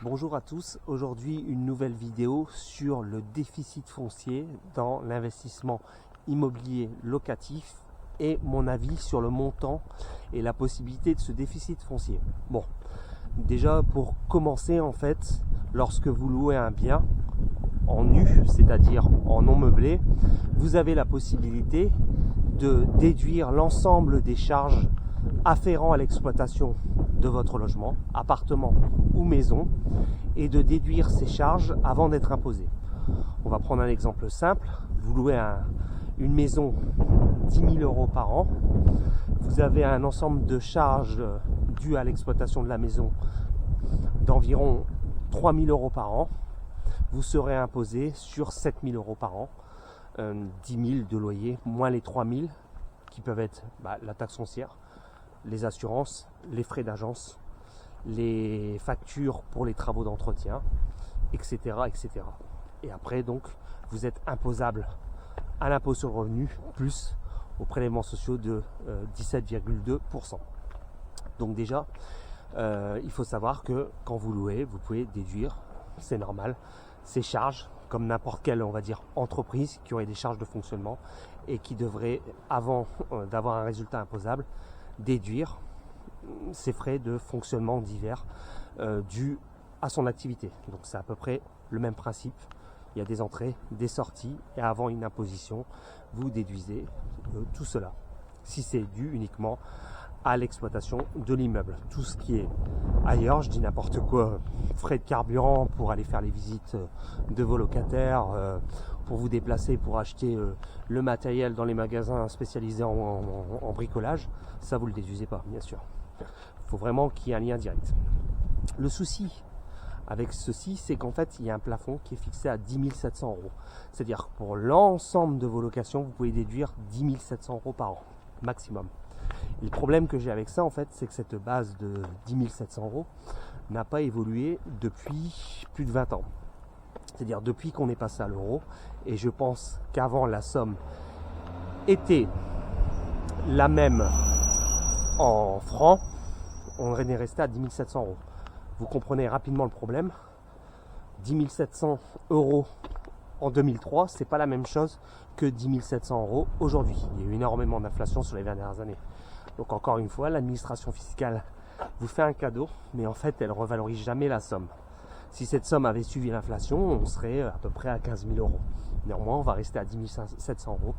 Bonjour à tous, aujourd'hui une nouvelle vidéo sur le déficit foncier dans l'investissement immobilier locatif et mon avis sur le montant et la possibilité de ce déficit foncier. Bon, déjà pour commencer en fait, lorsque vous louez un bien en nu, c'est-à-dire en non meublé, vous avez la possibilité de déduire l'ensemble des charges afférents à l'exploitation de votre logement, appartement ou maison, et de déduire ces charges avant d'être imposé. On va prendre un exemple simple. Vous louez une maison 10 000 euros par an. Vous avez un ensemble de charges dues à l'exploitation de la maison d'environ 3 000 euros par an. Vous serez imposé sur 7 000 euros par an. 10 000 de loyer, moins les 3 000 qui peuvent être la taxe foncière, les assurances, les frais d'agence, les factures pour les travaux d'entretien, etc., etc. Et après, donc, vous êtes imposable à l'impôt sur le revenu, plus aux prélèvements sociaux de 17,2%. Donc déjà, il faut savoir que quand vous louez, vous pouvez déduire, c'est normal, ces charges, comme n'importe quelle, on va dire, entreprise qui aurait des charges de fonctionnement et qui devrait, avant d'avoir un résultat imposable, déduire ces frais de fonctionnement divers dus à son activité. Donc c'est à peu près le même principe. Il y a des entrées, des sorties, et avant une imposition, vous déduisez tout cela. Si c'est dû uniquement à l'exploitation de l'immeuble. Tout ce qui est ailleurs, je dis n'importe quoi, frais de carburant pour aller faire les visites de vos locataires, pour vous déplacer, pour acheter le matériel dans les magasins spécialisés en bricolage, ça vous le déduisez pas, bien sûr. Il faut vraiment qu'il y ait un lien direct. Le souci avec ceci, c'est qu'en fait, il y a un plafond qui est fixé à 10 700 euros. C'est-à-dire que pour l'ensemble de vos locations, vous pouvez déduire 10 700 euros par an, maximum. Et le problème que j'ai avec ça, en fait, c'est que cette base de 10 700 euros n'a pas évolué depuis plus de 20 ans. C'est-à-dire depuis qu'on est passé à l'euro. Et je pense qu'avant, la somme était la même en francs. On est resté à 10 700 euros. Vous comprenez rapidement le problème. 10 700 euros en 2003, c'est pas la même chose que 10 700 euros aujourd'hui. Il y a eu énormément d'inflation sur les 20 dernières années. Donc encore une fois, l'administration fiscale vous fait un cadeau, mais en fait, elle ne revalorise jamais la somme. Si cette somme avait suivi l'inflation, on serait à peu près à 15 000 euros. Néanmoins, on va rester à 10 700 euros.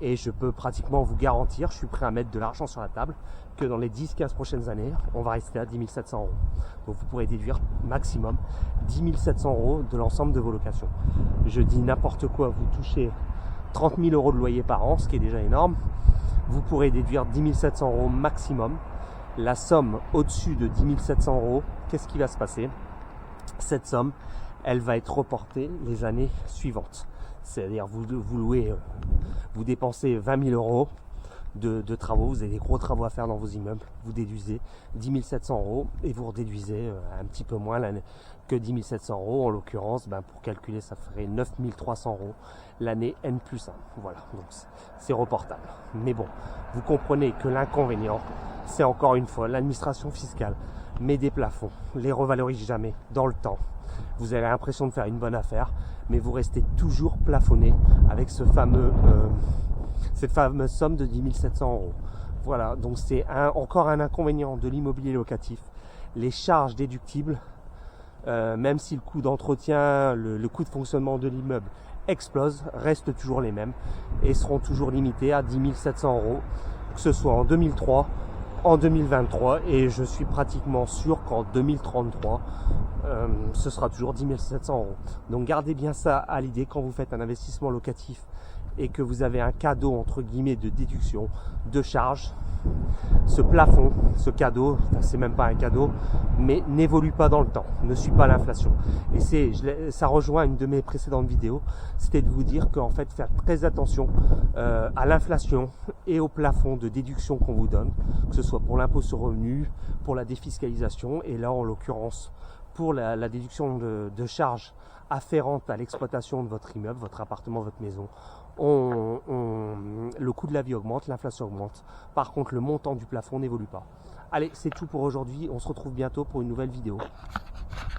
Et je peux pratiquement vous garantir, je suis prêt à mettre de l'argent sur la table, que dans les 10-15 prochaines années, on va rester à 10 700 euros. Donc vous pourrez déduire maximum 10 700 euros de l'ensemble de vos locations. Je dis n'importe quoi, vous touchez 30 000 euros de loyer par an, ce qui est déjà énorme. Vous pourrez déduire 10 700 euros maximum. La somme au-dessus de 10 700 euros, qu'est-ce qui va se passer? Cette somme, elle va être reportée les années suivantes. C'est-à-dire vous louez, vous dépensez 20 000 euros de travaux, vous avez des gros travaux à faire dans vos immeubles, vous déduisez 10 700 euros et vous redéduisez un petit peu moins que 10 700 euros. En l'occurrence, pour calculer, ça ferait 9 300 euros l'année N+1. Voilà, donc c'est reportable. Mais bon, vous comprenez que l'inconvénient, c'est encore une fois l'administration fiscale met des plafonds, les revalorise jamais dans le temps. Vous avez l'impression de faire une bonne affaire, mais vous restez toujours plafonné avec cette fameuse somme de 10 700 euros. Voilà, donc c'est encore un inconvénient de l'immobilier locatif. Les charges déductibles, même si le coût d'entretien, le coût de fonctionnement de l'immeuble explose, restent toujours les mêmes et seront toujours limités à 10 700 euros, que ce soit en 2003, en 2023, et je suis pratiquement sûr qu'en 2033, ce sera toujours 10 700 euros. Donc gardez bien ça à l'idée quand vous faites un investissement locatif et que vous avez un cadeau entre guillemets de déduction, de charge. Ce plafond, ce cadeau, c'est même pas un cadeau, mais n'évolue pas dans le temps, ne suit pas l'inflation. Et ça rejoint une de mes précédentes vidéos, c'était de vous dire qu'en fait, faire très attention à l'inflation et au plafond de déduction qu'on vous donne, que ce soit pour l'impôt sur revenu, pour la défiscalisation, et là en l'occurrence pour la déduction de charges afférentes à l'exploitation de votre immeuble, votre appartement, votre maison. Le coût de la vie augmente, l'inflation augmente. Par contre, le montant du plafond n'évolue pas. Allez, c'est tout pour aujourd'hui. On se retrouve bientôt pour une nouvelle vidéo.